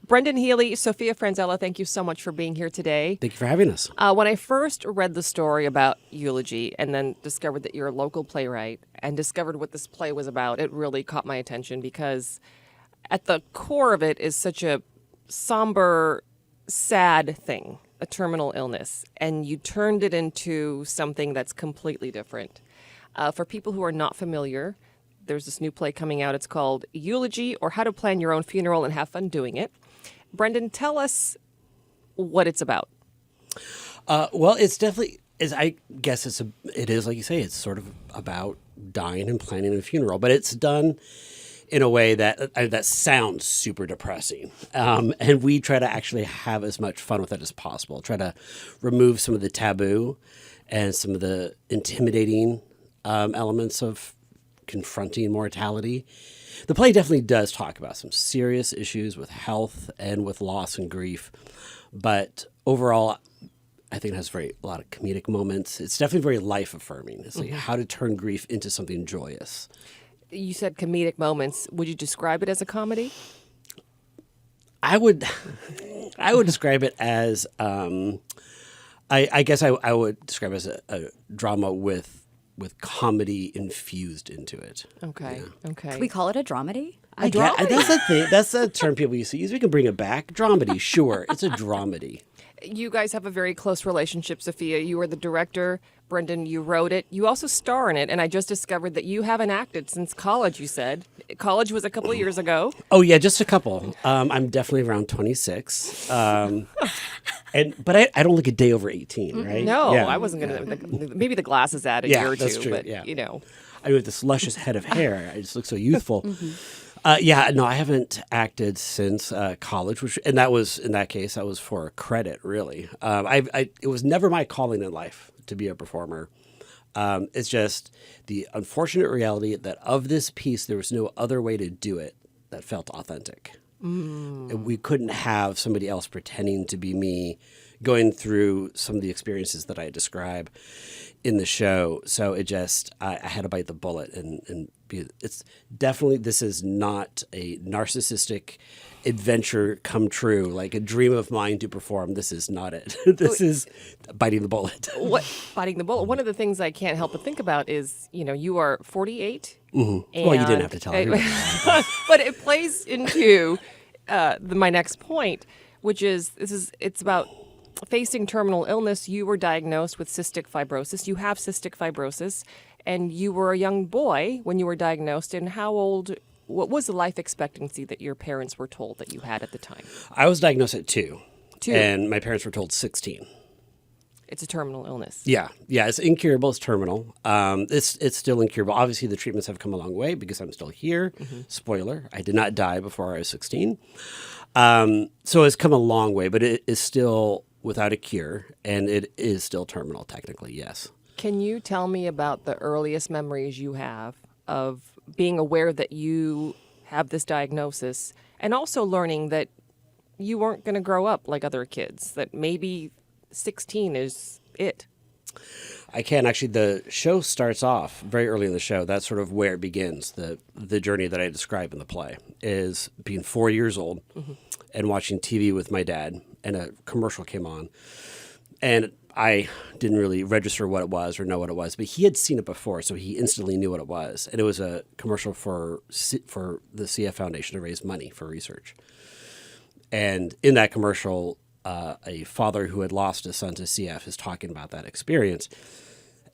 Brendan Healy, Sophia Franzella, thank you so much for being here today. Thank you for having us. When I first read the story about Eulogy and then discovered that you're a local playwright and discovered what this play was about, it really caught my attention because at the core of it is such a somber, sad thing, a terminal illness, and you turned it into something that's completely different. For people who are not familiar, there's this new play coming out. It's called Eulogy, or How to Plan Your Own Funeral and Have Fun Doing It. Brendan, tell us what it's about. Well, it's definitely, I guess it is, like you say, it's sort of about dying and planning a funeral, but it's done in a way that sounds super depressing. And we try to actually have as much fun with it as possible, try to remove some of the taboo and some of the intimidating elements of confronting mortality. The play definitely does talk about some serious issues with health and with loss and grief, but overall, I think it has a lot of comedic moments. It's definitely very life affirming. It's like how to turn grief into something joyous. You said comedic moments. Would you describe it as a comedy? I would describe it as I guess I would describe it as a drama with comedy infused into it. Okay. Yeah. Okay. Can we call it a dramedy? That's a thing. That's a term people used to use. We can bring it back. Dramedy, sure. It's a dramedy. You guys have a very close relationship, Sophia. You are the director. Brendan, you wrote it. You also star in it, and I just discovered that you haven't acted since college, you said. College was a couple of years ago. Oh, yeah, just a couple. I'm definitely around 26. But I don't look a day over 18, right? No, yeah. I wasn't going to. Maybe the glasses add a year or two. That's true. But, yeah. you know. I mean, with this luscious head of hair, I just look so youthful. No, I haven't acted since college, and that was, in that case, that was for credit, really. It was never my calling in life to be a performer. It's just the unfortunate reality that of this piece, there was no other way to do it that felt authentic. And we couldn't have somebody else pretending to be me, going through some of the experiences that I describe in the show. So it just, I had to bite the bullet and be, it's definitely, this is not a narcissistic adventure come true, like a dream of mine to perform. This is not it. This is biting the bullet. What biting the bullet? One of the things I can't help but think about is, you are 48. Mm-hmm. Well, you didn't have to tell everybody. But it plays into my next point, which is it's about facing terminal illness. You were diagnosed with cystic fibrosis. You have cystic fibrosis, and you were a young boy when you were diagnosed. And what was the life expectancy that your parents were told that you had at the time? I was diagnosed at 2. 2. And my parents were told 16. It's a terminal illness. Yeah, it's incurable. It's terminal. It's still incurable. Obviously, the treatments have come a long way because I'm still here. Spoiler, I did not die before I was 16. So it's come a long way, but it is still without a cure, and it is still terminal, technically, yes. Can you tell me about the earliest memories you have of being aware that you have this diagnosis, and also learning that you weren't going to grow up like other kids, that maybe 16 is it? I can. Actually, the show starts off very early in the show. That's sort of where it begins. The journey that I describe in the play is being 4 years old and watching TV with my dad, and a commercial came on. And I didn't really register what it was or know what it was, but he had seen it before, so he instantly knew what it was. And it was a commercial for the CF Foundation to raise money for research. And in that commercial, a father who had lost his son to CF is talking about that experience.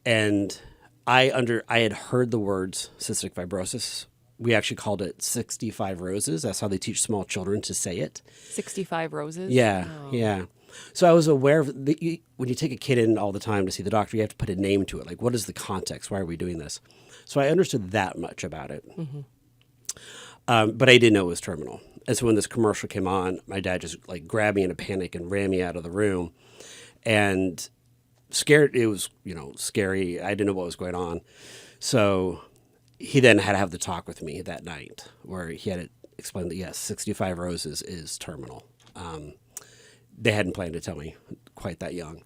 And I had heard the words cystic fibrosis. We actually called it 65 roses. That's how they teach small children to say it. 65 roses? Yeah, yeah. So I was aware of when you take a kid in all the time to see the doctor, you have to put a name to it. Like, what is the context? Why are we doing this? So I understood that much about it. But I didn't know it was terminal. And so when this commercial came on, my dad just like grabbed me in a panic and ran me out of the room. And scared, it was, scary. I didn't know what was going on. So he then had to have the talk with me that night where he had to explain that, yes, 65 roses is terminal. They hadn't planned to tell me quite that young.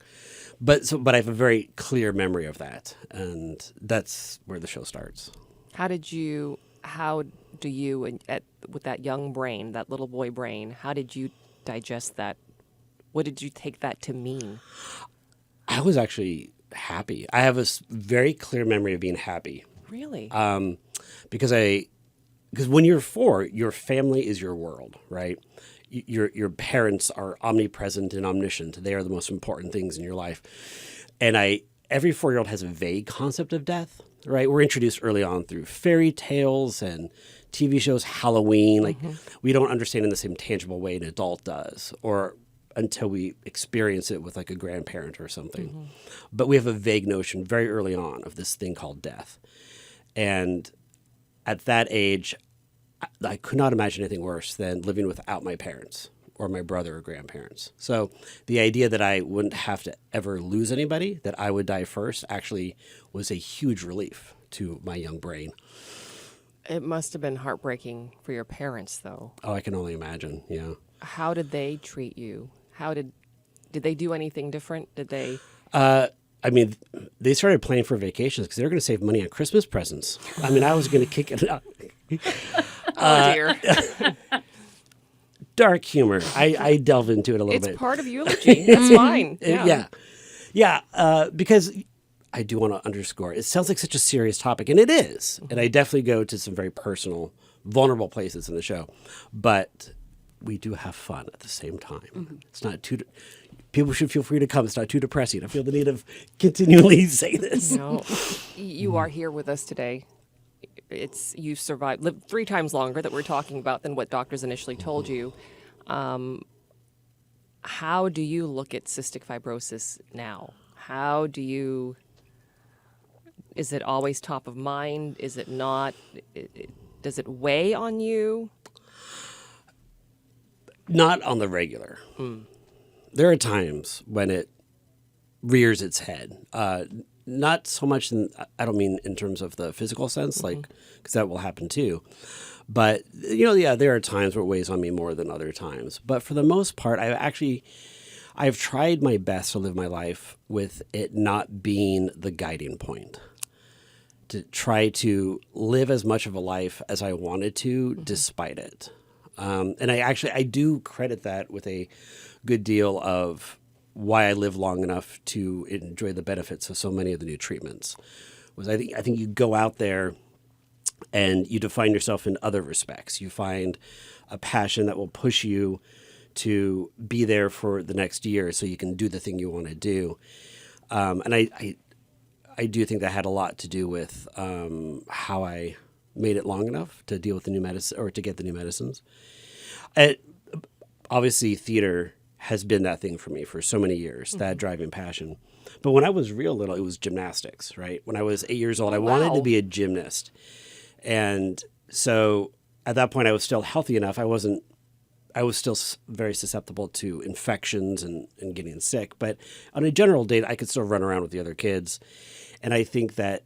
But I have a very clear memory of that. And that's where the show starts. How did you how do you, with that young brain, that little boy brain, how did you digest that? What did you take that to mean? I was actually happy. I have a very clear memory of being happy. Really? Because when you're 4, your family is your world, right? Your parents are omnipresent and omniscient. They are the most important things in your life. And every 4-year-old has a vague concept of death, right? We're introduced early on through fairy tales and TV shows, Halloween. Like we don't understand in the same tangible way an adult does, or until we experience it with like a grandparent or something. But we have a vague notion very early on of this thing called death. And at that age, I could not imagine anything worse than living without my parents or my brother or grandparents. So the idea that I wouldn't have to ever lose anybody, that I would die first, actually was a huge relief to my young brain. It must have been heartbreaking for your parents, though. Oh, I can only imagine, yeah. How did they treat you? Did they do anything different? Did they? I mean, they started planning for vacations because they were going to save money on Christmas presents. I mean, I was going to kick it up. Oh, dear. Dark humor. I delve into it a little bit. It's part of Eulogy. That's fine. Yeah. Because I do want to underscore, it sounds like such a serious topic, and it is. And I definitely go to some very personal, vulnerable places in the show. But we do have fun at the same time. It's not too... People should feel free to come. It's not too depressing. I feel the need of continually say this. No, you are here with us today. You survived, lived 3 times longer that we're talking about than what doctors initially told you. How do you look at cystic fibrosis now? Is it always top of mind? Is it not? Does it weigh on you? Not on the regular. There are times when it rears its head. Not so much I don't mean in terms of the physical sense, like, because that will happen too. But, there are times where it weighs on me more than other times. But for the most part, I've tried my best to live my life with it not being the guiding point. To try to live as much of a life as I wanted to, despite it. And I do credit that with a good deal of why I live long enough to enjoy the benefits of so many of the new treatments. I think you go out there and you define yourself in other respects. You find a passion that will push you to be there for the next year so you can do the thing you want to do. And I do think that had a lot to do with how I made it long enough to deal with the new medicine or to get the new medicines. Obviously, theater has been that thing for me for so many years, that driving passion. But when I was real little, it was gymnastics, right? When I was 8 years old, I wanted to be a gymnast. And so at that point, I was still healthy enough. I was still very susceptible to infections and getting sick. But on a general date, I could still run around with the other kids. And I think that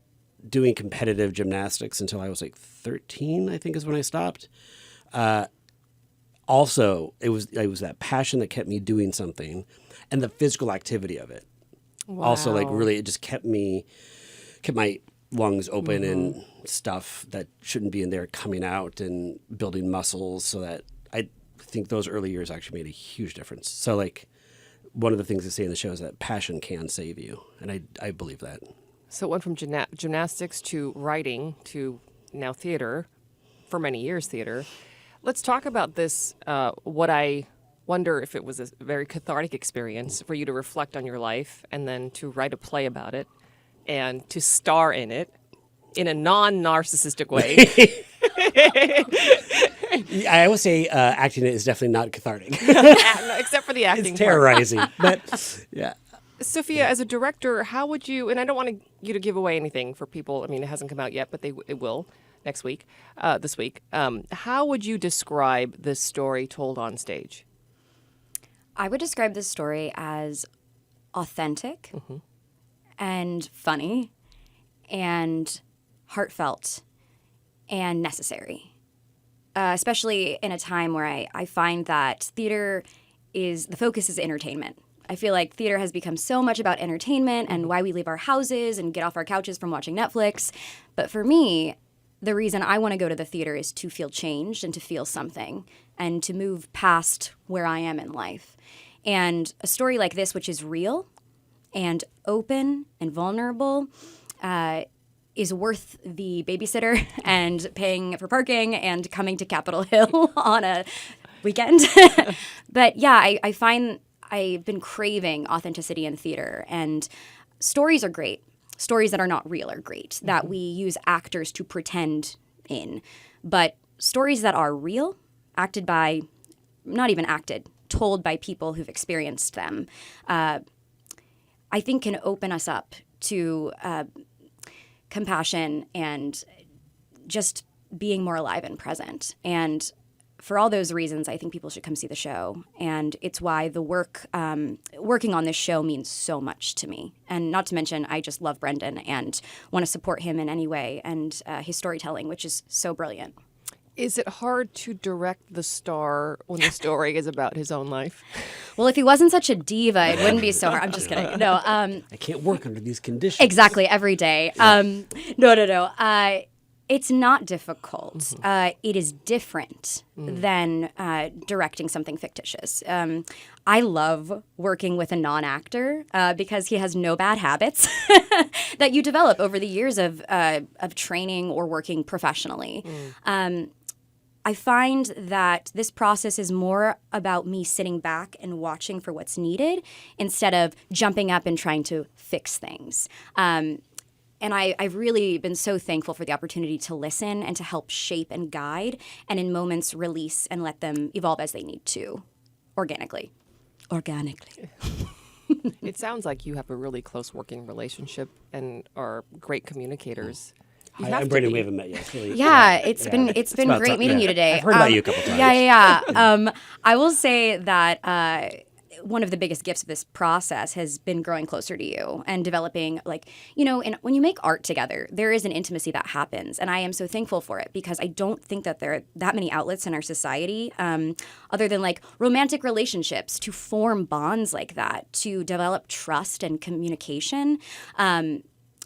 doing competitive gymnastics until I was like 13, I think is when I stopped. Also, it was that passion that kept me doing something, and the physical activity of it. Wow. Also, really, it just kept my lungs open and stuff that shouldn't be in there coming out and building muscles. So that I think those early years actually made a huge difference. So, one of the things they say in the show is that passion can save you, and I believe that. So it went from gymnastics to writing to now theater, for many years theater. Let's talk about this, what I wonder if it was a very cathartic experience for you to reflect on your life and then to write a play about it and to star in it in a non-narcissistic way. I always say acting is definitely not cathartic. Except for the acting It's terrorizing. But, yeah. Sophia, as a director, how would you, and I don't want you to give away anything for people, I mean, it hasn't come out yet, but it will this week. How would you describe this story told on stage? I would describe this story as authentic and funny and heartfelt and necessary, especially in a time where I find that theater the focus is entertainment. I feel like theater has become so much about entertainment and why we leave our houses and get off our couches from watching Netflix. But for me, the reason I want to go to the theater is to feel changed and to feel something and to move past where I am in life. And a story like this, which is real and open and vulnerable, is worth the babysitter and paying for parking and coming to Capitol Hill on a weekend. But yeah, I find I've been craving authenticity in theater, and stories are great. Stories that are not real are great, that we use actors to pretend in. But stories that are real, acted by, not even acted, told by people who've experienced them, I think can open us up to compassion and just being more alive and present. And for all those reasons, I think people should come see the show. And it's why the working on this show means so much to me. And not to mention, I just love Brendan and want to support him in any way and his storytelling, which is so brilliant. Is it hard to direct the star when the story is about his own life? Well, if he wasn't such a diva, it wouldn't be so hard. I'm just kidding. No. I can't work under these conditions. Exactly, every day. No. It's not difficult. It is different than directing something fictitious. I love working with a non-actor because he has no bad habits that you develop over the years of training or working professionally. I find that this process is more about me sitting back and watching for what's needed instead of jumping up and trying to fix things. And I've really been so thankful for the opportunity to listen and to help shape and guide, and in moments release and let them evolve as they need to, organically. It sounds like you have a really close working relationship and are great communicators. I'm Brendan. We haven't met yet. It's been great meeting you today. I've heard about you a couple times. Yeah. I will say that one of the biggest gifts of this process has been growing closer to you and developing, and when you make art together, there is an intimacy that happens. And I am so thankful for it because I don't think that there are that many outlets in our society other than romantic relationships to form bonds like that, to develop trust and communication.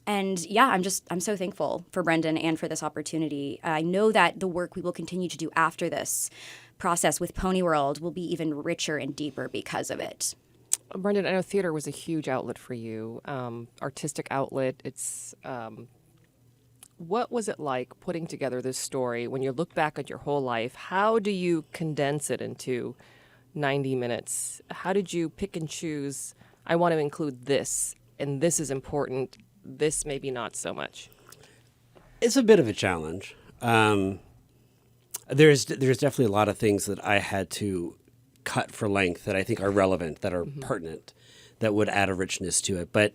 And yeah, I'm so thankful for Brendan and for this opportunity. I know that the work we will continue to do after this process with Pony World will be even richer and deeper because of it. Brendan, I know theater was a huge outlet for you, artistic outlet. What was it like putting together this story when you look back at your whole life? How do you condense it into 90 minutes? How did you pick and choose, I want to include this, and this is important, this maybe not so much? It's a bit of a challenge. There's definitely a lot of things that I had to cut for length that I think are relevant, that are pertinent, that would add a richness to it. But,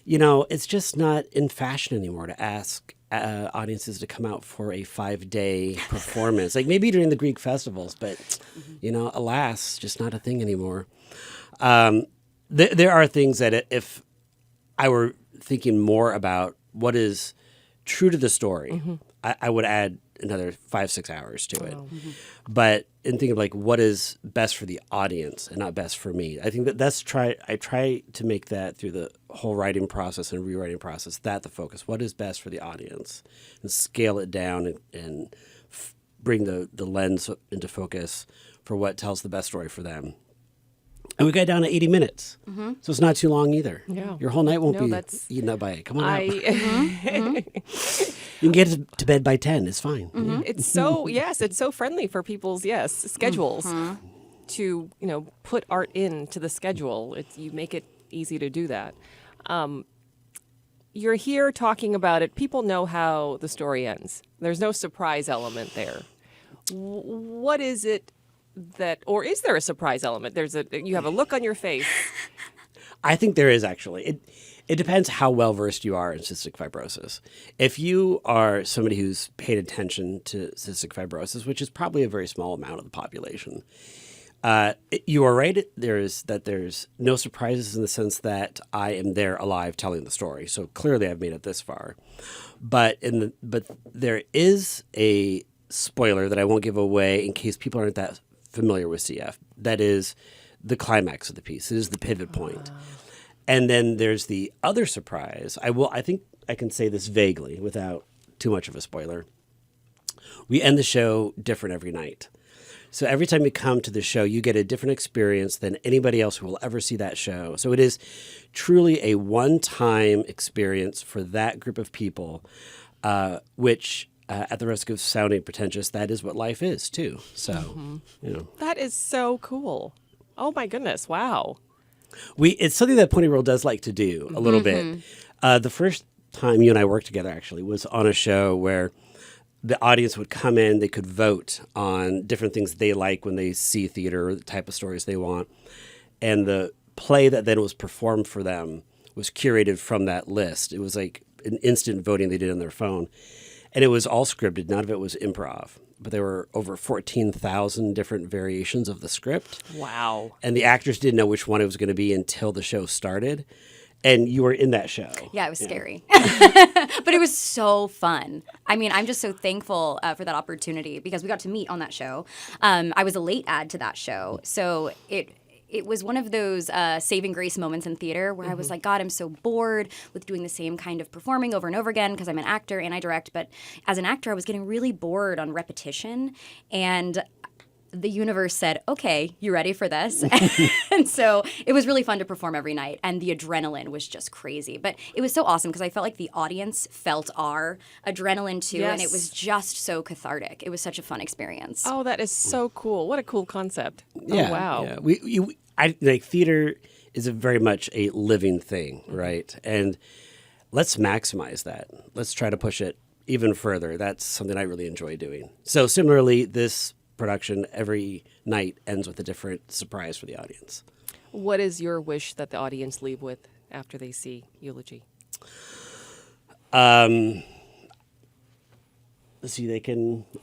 it's just not in fashion anymore to ask audiences to come out for a 5-day performance. Maybe during the Greek festivals, but, alas, just not a thing anymore. There are things that if I were thinking more about what is true to the story, I would add another 5-6 hours to it. But in thinking of what is best for the audience and not best for me, I think I try to make that through the whole writing process and rewriting process, that the focus, what is best for the audience, and scale it down and bring the lens into focus for what tells the best story for them. And we got down to 80 minutes. So it's not too long either. Yeah. Your whole night won't be eaten up by it. Come on out. You can get to bed by 10. It's fine. It's so friendly for people's schedules to put art into the schedule. You make it easy to do that. You're here talking about it. People know how the story ends. There's no surprise element there. What is it or is there a surprise element? You have a look on your face. I think there is actually. It depends how well versed you are in cystic fibrosis. If you are somebody who's paid attention to cystic fibrosis, which is probably a very small amount of the population, you are right. There's no surprises in the sense that I am there alive telling the story. So clearly, I've made it this far. But there is a spoiler that I won't give away in case people aren't that familiar with CF. That is the climax of the piece. It is the pivot point. And then there's the other surprise. I think I can say this vaguely without too much of a spoiler. we end the show different every night. So every time you come to the show, you get a different experience than anybody else who will ever see that show. So it is truly a one-time experience for that group of people, which, at the risk of sounding pretentious, that is what life is too. So, That is so cool. Oh my goodness! Wow. It's something that Pony World does like to do a little bit. The first time you and I worked together actually was on a show where the audience would come in, they could vote on different things they like when they see theater, or the type of stories they want. And the play that then was performed for them was curated from that list. It was like an instant voting they did on their phone. And it was all scripted. None of it was improv. But there were over 14,000 different variations of the script. Wow. And the actors didn't know which one it was going to be until the show started. And you were in that show. Yeah, it was scary. But it was so fun. I mean, I'm just so thankful for that opportunity because we got to meet on that show. I was a late ad to that show. So it was one of those saving grace moments in theater where I was like, God, I'm so bored with doing the same kind of performing over and over again because I'm an actor and I direct. But as an actor, I was getting really bored on repetition. And the universe said, okay, you ready for this? And so it was really fun to perform every night. And the adrenaline was just crazy. But it was so awesome because I felt like the audience felt our adrenaline too. Yes. And it was just so cathartic. It was such a fun experience. Oh, that is so cool. What a cool concept. Yeah, Oh, wow. yeah. I like theater is a very much a living thing, right? And let's maximize that. Let's try to push it even further. That's something I really enjoy doing. So similarly, this production every night ends with a different surprise for the audience. What is your wish that the audience leave with after they see Eulogy? Let's see,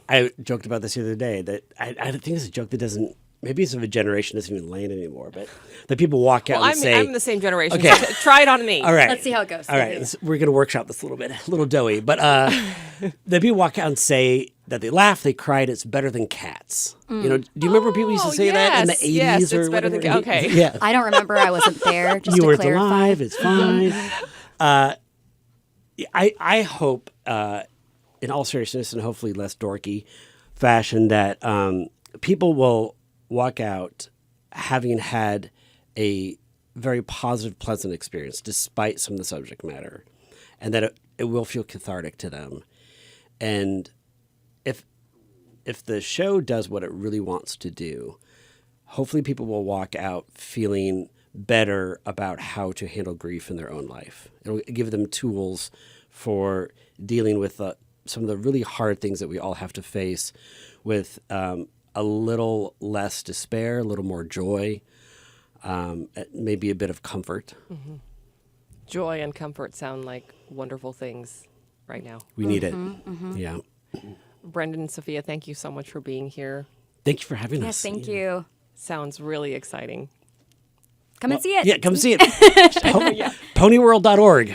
I joked about this the other day that I think it's a joke that doesn't, maybe it's of a generation that doesn't even land anymore, but that people walk out and say, I'm the same generation. Okay. So try it on me. all right. Let's see how it goes. All right, we're going to workshop this a little bit, a little doughy, but the people walk out and say that they laugh, they cried, it's better than Cats. You know, do you remember people used to say that in the 80s yes, or it's better than whatever? okay. Yeah. I don't remember. I wasn't there. Just You to weren't clarify. alive, it's fine. I hope, in all seriousness and hopefully less dorky fashion, that people will walk out having had a very positive, pleasant experience despite some of the subject matter, and that it will feel cathartic to them. And if the show does what it really wants to do, hopefully people will walk out feeling better about how to handle grief in their own life. It'll give them tools for dealing with some of the really hard things that we all have to face with a little less despair, a little more joy, maybe a bit of comfort. Mm-hmm. Joy and comfort sound like wonderful things right now. We need it. Yeah. Brendan and Sophia, thank you so much for being here. Thank you for having Yes, us. thank you. Sounds really exciting. Come and see it. Yeah, come see it. Ponyworld.org.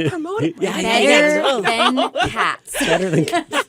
Promote it. Yeah, Better than Cats. Better than Cats.